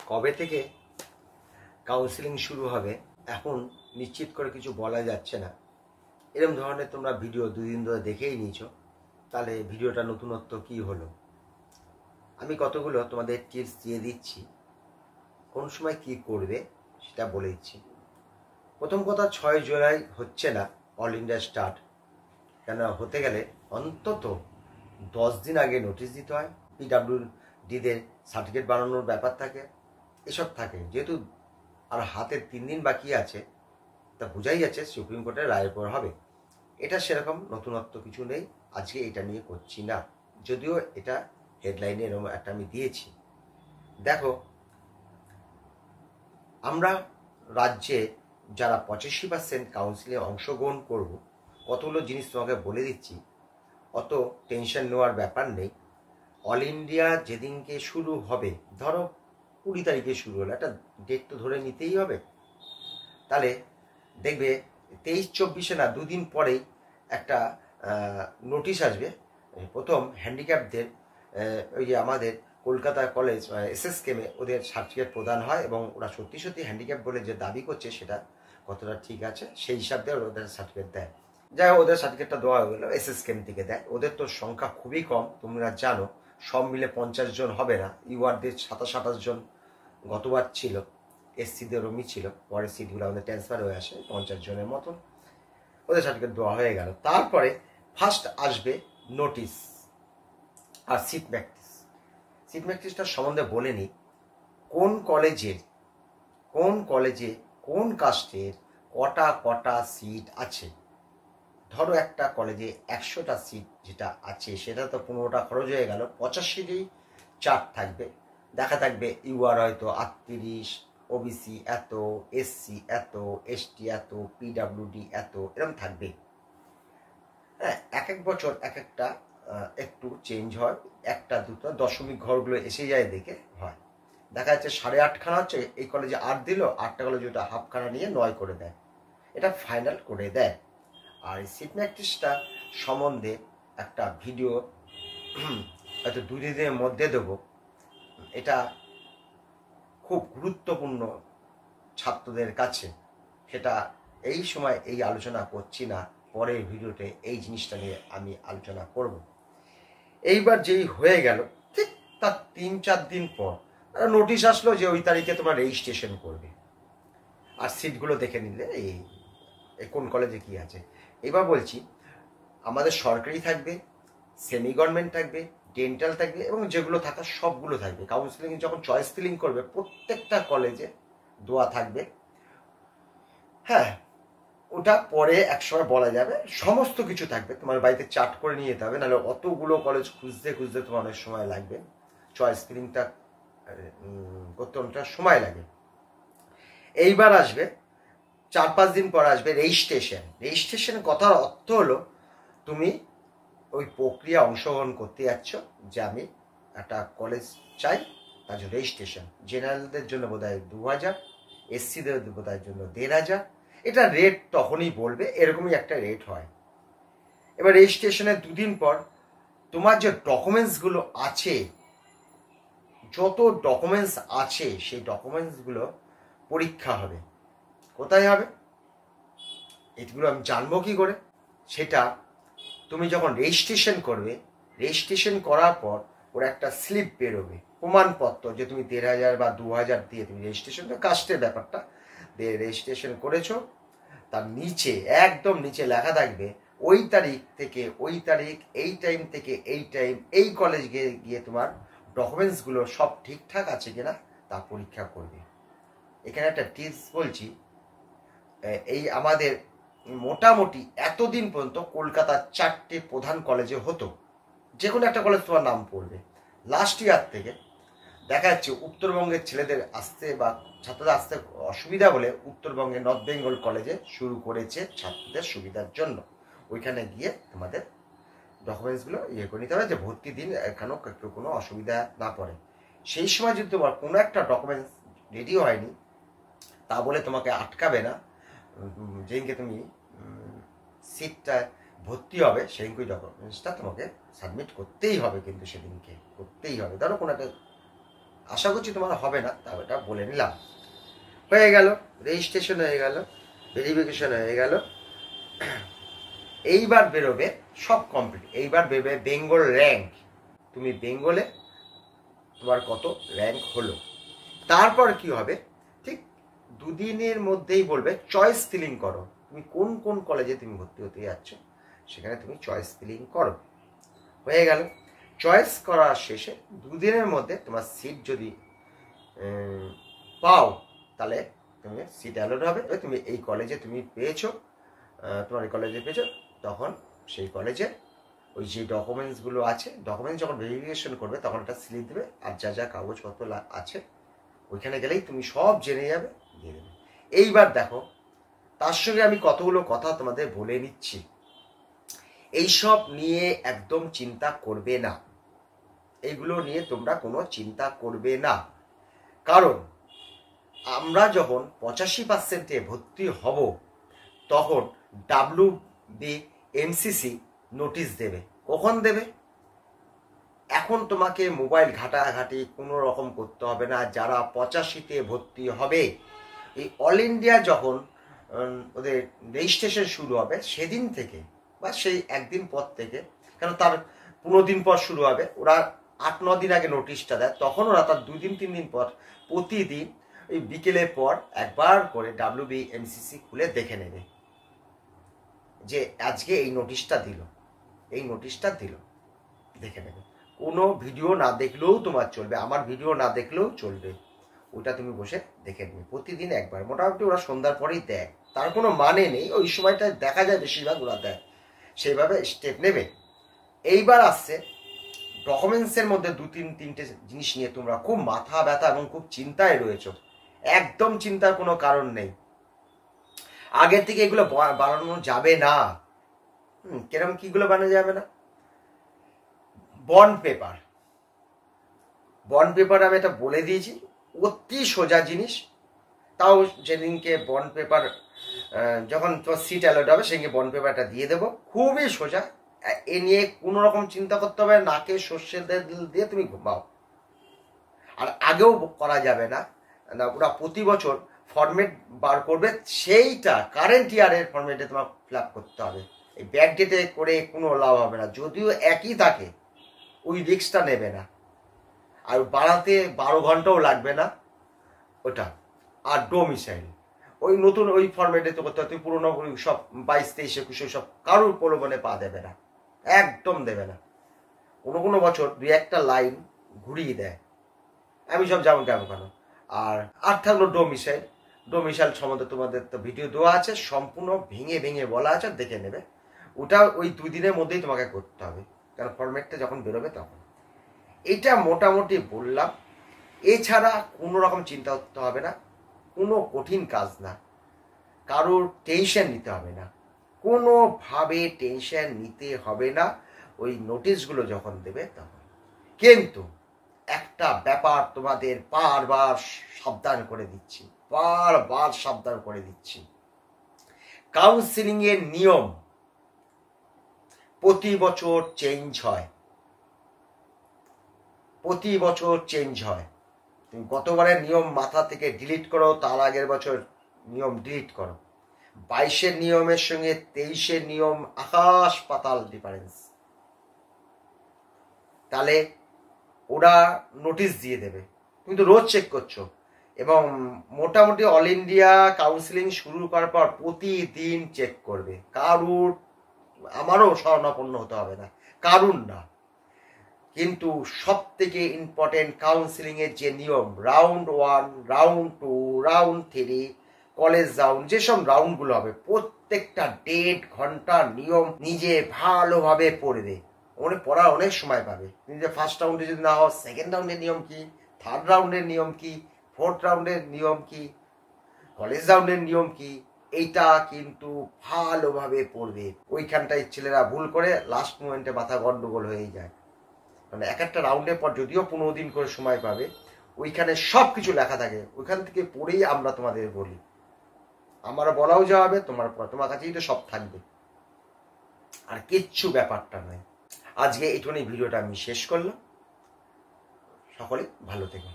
কবে থেকে কাউন্সেলিং শুরু হবে এখন নিশ্চিত করে কিছু বলা যাচ্ছে না। এরকম ধরনের তোমরা ভিডিও দুদিন ধরে দেখেই নিয়েছো, তাহলে ভিডিওটা নতুনত্ব কি হলো? আমি কতগুলো তোমাদের টিপস দিয়ে দিচ্ছি, কোন সময় কি করবে সেটা বলে দিচ্ছি। প্রথম কথা, 6 জুলাই হচ্ছে না অল ইন্ডিয়া স্টার্ট, কেন হতে গেলে অন্তত 10 দিন আগে নোটিশ দিতে হয়। পিডাব্লিউডিদের সার্টিফিকেট বানানোর ব্যাপার থাকে, এসব থাকে। যেহেতু আর হাতে 3 দিন বাকি আছে, তা বোঝাই যাচ্ছে সুপ্রিম কোর্টের রায়ের পর হবে। এটা সেরকম নতুনত্ব কিছু নেই, আজকে এটা নিয়ে করছি না, যদিও এটা হেডলাইনে এরকম একটা আমি দিয়েছি। দেখো, আমরা রাজ্যে যারা 85% কাউন্সিলে অংশগ্রহণ করব, কতগুলো জিনিস তোমাকে বলে দিচ্ছি, অত টেনশন নেওয়ার ব্যাপার নেই। অল ইন্ডিয়া যেদিনকে শুরু হবে, ধরো 20 তারিখে শুরু হলো, একটা ডেট তো ধরে নিতেই হবে। তাহলে দেখবে 23-24 না, দুদিন পরেই একটা নোটিশ আসবে। প্রথম হ্যান্ডিক্যাপদের ওই যে আমাদের কলকাতা কলেজ এসএসকেমে ওদের সার্টিফিকেট প্রদান হয়, এবং ওরা সত্যি সত্যি হ্যান্ডিক্যাপ বলে যে দাবি করছে সেটা কতটা ঠিক আছে সেই হিসাব দিয়ে ওদের সার্টিফিকেট দেয়। যাই হোক, ওদের সার্টিফিকেটটা দেওয়া হয়ে গেলো, এসএসকেম থেকে দেয়। ওদের তো সংখ্যা খুবই কম, তোমরা জানো, সব মিলে 50 জন হবে না। ইউআরদের 27-28 জন গতবার ছিল, এসসিদের ওরমই ছিল, পরে সিটগুলো আমাদের ট্রান্সফার হয়ে আসে 50 জনের মতন। ওদের সার্টিফিকেট দেওয়া হয়ে গেল। তারপরে ফার্স্ট আসবে নোটিশ আর সিট ম্যাট্রিক্স। সিট ম্যাট্রিক্সটার সম্বন্ধে বলে নিই, কোন কলেজে কোন কাস্টের কটা সিট আছে। ধরো একটা কলেজে 100টা সিট যেটা আছে, সেটা তো 15টা খরচ হয়ে গেল, 85টি চার্ট থাকবে, দেখা থাকবে ইউআর হয়তো 38, ওবিসি এত, এসসি এত, এসটি এত, পিডাব্লিউডি এত, এরকম থাকবে। হ্যাঁ, এক এক বছর এক একটা একটু চেঞ্জ হয়, একটা দুটো দশমিক ঘরগুলো এসে যায় দেখে হয়। দেখা যাচ্ছে 8.5খানা হচ্ছে, এই কলেজে 8 দিল, 8টা কলেজে ওটা হাফখানা নিয়ে 9 করে দেয়, এটা ফাইনাল করে দেয়। আর এই সিট ম্যাট্রিক্সটা সম্বন্ধে একটা ভিডিও হয়তো 2 দিনের মধ্যে দেবো। এটা খুব গুরুত্বপূর্ণ ছাত্রদের কাছে, সেটা এই সময় এই আলোচনা করছি না, পরের ভিডিওতে এই জিনিসটা নিয়ে আমি আলোচনা করব। এইবার যেই হয়ে গেল, ঠিক তার 3-4 দিন পর নোটিশ আসলো যে ওই তারিখে তোমরা রেজিস্ট্রেশন করবে, আর সিটগুলো দেখে নিলে এই কোন কলেজে কি আছে। এবার বলছি, আমাদের সরকারি থাকবে, সেমি গভর্নমেন্ট থাকবে, ডেন্টাল থাকবে, এবং যেগুলো থাকার সবগুলো থাকবে। কাউন্সিলিং যখন চয়েস ফিলিং করবে প্রত্যেকটা কলেজে দেওয়া থাকবে। হ্যাঁ, ওটা পরে একসময় বলা যাবে, সমস্ত কিছু থাকবে। তোমার বাড়িতে চার্ট করে নিয়ে যেতে হবে, নাহলে অতগুলো কলেজ খুঁজতে খুঁজতে তোমার অনেক সময় লাগবে, চয়েস ফিলিংটা করতে অনেকটা সময় লাগে। এইবার আসবে 4-5 দিন পর আসবে রেজিস্ট্রেশন। রেজিস্ট্রেশনের কথার অর্থ হলো তুমি ওই প্রক্রিয়া অংশগ্রহণ করতে যাচ্ছ, যে আমি একটা কলেজ চাই, তার জন্য রেজিস্ট্রেশন। জেনারেলদের জন্য বোধহয় 2000, এসসিদের বোধহয় জন্য 1500। এটা রেট তখনই বলবে, এরকমই একটা রেট হয়। এবার রেজিস্ট্রেশনের 2 দিন পর তোমার যে ডকুমেন্টসগুলো আছে, যত ডকুমেন্টস আছে সেই ডকুমেন্টসগুলো পরীক্ষা হবে। কোথায় হবে এগুলো আমি জানবো কি করে? সেটা তুমি যখন রেজিস্ট্রেশন করবে, রেজিস্ট্রেশন করার পর ওর একটা স্লিপ বেরোবে, প্রমাণপত্র, যে তুমি 1500 বা 2000 দিয়ে তুমি রেজিস্ট্রেশন, কাস্টের ব্যাপারটা দিয়ে রেজিস্ট্রেশন করেছো। তার নিচে, একদম নিচে লেখা থাকবে ওই তারিখ থেকে ওই তারিখ, এই টাইম থেকে এই টাইম, এই কলেজ গিয়ে তোমার ডকুমেন্টসগুলো সব ঠিকঠাক আছে কিনা তা পরীক্ষা করবে। এখানে একটা টিপস বলছি, এই আমাদের মোটামুটি এতদিন পর্যন্ত কলকাতার 4টে প্রধান কলেজে হতো, যে কোনো একটা কলেজ তোমার নাম পড়বে। লাস্ট ইয়ার থেকে দেখা যাচ্ছে উত্তরবঙ্গের ছেলেদের আসতে বা ছাত্রদের আসতে অসুবিধা বলে উত্তরবঙ্গের নর্থ বেঙ্গল কলেজে শুরু করেছে ছাত্রদের সুবিধার জন্য। ওইখানে গিয়ে তোমাদের ডকুমেন্টসগুলো করে নিতে হবে, যে ভর্তি দিন এখানেও একটু কোনো অসুবিধা না পড়ে। সেই সময় যদি তোমার কোনো একটা ডকুমেন্টস রেডি হয়নি, তা বলে তোমাকে আটকাবে না। যেদিনকে তুমি সিটটা ভর্তি হবে সেদিনকে ডকুমেন্টসটা তোমাকে সাবমিট করতেই হবে, কিন্তু সেদিনকে করতেই হবে। ধরো কোনো একটা আশা করছি তোমার হবে না, তাও এটা বলে নিলাম। হয়ে গেল, রেজিস্ট্রেশন হয়ে গেল, ভেরিফিকেশন হয়ে গেল। এইবার বেরোবে সব কমপ্লিট। এইবার বেরোবে বেঙ্গল র্যাঙ্ক, তুমি বেঙ্গলে তোমার কত র্যাঙ্ক হলো। তারপর কি হবে, ঠিক 2 দিনের মধ্যেই বলবে চয়েস ফিলিং করো, তুমি কোন কোন কলেজে তুমি ভর্তি হতে যাচ্ছ সেখানে তুমি চয়েস ফিলিং করো। হয়ে গেল, চয়েস করার শেষে 2 দিনের মধ্যে তোমার সিট যদি পাও তাহলে তুমি সিট অ্যালট হবে। তুমি এই কলেজে তুমি পেয়েছো, তোমার এই কলেজে পেয়েছো, তখন সেই কলেজে ওই যে ডকুমেন্টসগুলো আছে, ডকুমেন্টস যখন ভেরিফিকেশন করবে তখন একটা স্লিপ দেবে, আর যা যা কাগজপত্র আছে ওইখানে গেলেই তুমি সব জেনে যাবে, দিয়ে দেবে। এইবার দেখো, তার সঙ্গে আমি কতগুলো কথা তোমাদের বলে নিচ্ছি। এইসব নিয়ে একদম চিন্তা করবে না, এইগুলো নিয়ে তোমরা কোনো চিন্তা করবে না। কারণ আমরা যখন 85%-এ ভর্তি হব তখন WBMCC নোটিশ দেবে। কখন দেবে? এখন তোমাকে মোবাইল ঘাটাঘাটি কোনো রকম করতে হবে না। যারা 85-তে ভর্তি হবে, এই অল ইন্ডিয়া যখন ওদের রেজিস্ট্রেশন শুরু হবে সেদিন থেকে বা সেই একদিন পর থেকে, কেন তার 15 দিন পর শুরু হবে, ওরা 8-9 দিন আগে নোটিশটা দেয়, তখন ওরা তার 2 দিন 3 দিন পর প্রতিদিন ওই বিকেলের পর একবার করে WBMCC খুলে দেখে নেবে যে আজকে এই নোটিশটা দিল, এই নোটিশটা দিল, দেখে নেবে। কোনো ভিডিও না দেখলেও তোমার চলবে, আমার ভিডিও না দেখলেও চলবে, ওটা তুমি বসে দেখে নেবে প্রতিদিন একবার। মোটামুটি ওরা সন্ধ্যার পরেই দেয়, তার কোনো মানে নেই, ওই সময়টা দেখা যায় বেশিরভাগ ওরা দেয়, সেইভাবে স্টেপ নেবে। এইবার আসছে ডকুমেন্টসের মধ্যে 2-3টে জিনিস নিয়ে তোমরা খুব মাথা ব্যথা এবং খুব চিন্তায় রয়েছো। একদম চিন্তার কোনো কারণ নেই, আগের থেকে এগুলো বানানো যাবে না। কিরকম কিগুলো বানানো যাবে না? বন্ড পেপার, বন্ড পেপার আমি এটা বলে দিয়েছি, অতি সোজা জিনিস। তাও যেদিনকে বন্ড পেপার যখন তোমার সিট অ্যালট হবে সেদিনকে বন্ড পেপারটা দিয়ে দেবো, খুবই সোজা। এ নিয়ে কোনো রকম চিন্তা করতে হবে, নাকে সর্ষের তেল দিয়ে তুমি ঘুমাও। আর আগেও করা যাবে না, ওরা প্রতি বছর ফরম্যাট বার করবে, সেইটা কারেন্ট ইয়ারের ফরম্যাটে তোমার ফিল আপ করতে হবে। এই ব্যাক ডেটে করে কোনো লাভ হবে না, যদিও একই থাকে, ওই রিস্কটা নেবে না। আর বাড়াতে 12 ঘন্টাও লাগবে না ওটা। আর ডোমিসাইল ওই নতুন ওই ফরম্যাটে তো করতে হবে, তুই পুরোনো সব 22, 23, 21 সব কারোর প্রলোভনে পা দেবে না, একদম দেবে না। কোনো কোনো বছর 2-1টা লাইন ঘুরিয়ে দেয়, আমি সব যেমন কেমন কেন। আর থাকলো ডোমিসাইল, ডোমিসাইল সম্বন্ধে তোমাদের তো ভিডিও দেওয়া আছে, সম্পূর্ণ ভেঙে ভেঙে বলা আছে, দেখে নেবে। ওটা ওই 2 দিনের মধ্যেই তোমাকে করতে হবে, কারণ ফরম্যাটটা যখন বেরোবে তখন। এটা মোটামুটি বললাম, এছাড়া কোনো রকম চিন্তা করতে হবে না, কোনো কঠিন কাজ না, কারোর টেনশন নিতে হবে না, কোনোভাবে টেনশন নিতে হবে না ওই নোটিশগুলো যখন দেবে তখন। কিন্তু একটা ব্যাপার তোমাদের বারবার সাবধান করে দিচ্ছি, বারবার সাবধান করে দিচ্ছি, কাউন্সিলিং এর নিয়ম প্রতি বছর চেঞ্জ হয়, প্রতি বছর চেঞ্জ হয়। তুমি গতবারের নিয়ম মাথা থেকে ডিলিট করো, তার আগের বছর নিয়ম ডিলিট করো। 22-এর নিয়মের সঙ্গে 23-এর নিয়ম আকাশ পাতাল ডিফারেন্স। তাহলে ওরা নোটিশ দিয়ে দেবে, তুমি তো রোজ চেক করছো, এবং মোটামুটি অল ইন্ডিয়া কাউন্সিলিং শুরু করার পর প্রতিদিন চেক করবে। কারুর, আমারও শরণাপন্ন হতে হবে না, কারুর না। কিন্তু সব থেকে ইম্পর্টেন্ট কাউন্সিলিং এর যে নিয়ম, round 1, round 2, round 3, college round, যেসব রাউন্ডগুলো হবে প্রত্যেকটা ডেট ঘন্টা নিয়ম নিজে ভালোভাবে পড়বে। পড়ার অনেক সময় পাবে। নিজে ফার্স্ট রাউন্ডে যদি না হও, সেকেন্ড রাউন্ডের নিয়ম কি, থার্ড রাউন্ডের নিয়ম কি, ফোর্থ রাউন্ডের নিয়ম কি, কলেজ রাউন্ডের নিয়ম কি, এইটা কিন্তু ভালোভাবে পড়বে। ওইখানটায় ছেলেরা ভুল করে লাস্ট মোমেন্টে মাথা গন্ডগোল হয়ে যায়। মানে এক একটা রাউন্ডের পর যদিও 15 দিন করে সময় পাবে, ওইখানে সব কিছু লেখা থাকে, ওইখান থেকে পড়েই আমরা তোমাদের বলি। আমার বলাও যাবে, তোমার কাছেই তো সব থাকবে, আর কিচ্ছু ব্যাপারটা নয়। আজকে এইটুকুনি ভিডিওটা আমি শেষ করলাম। সকলে ভালো থেকো।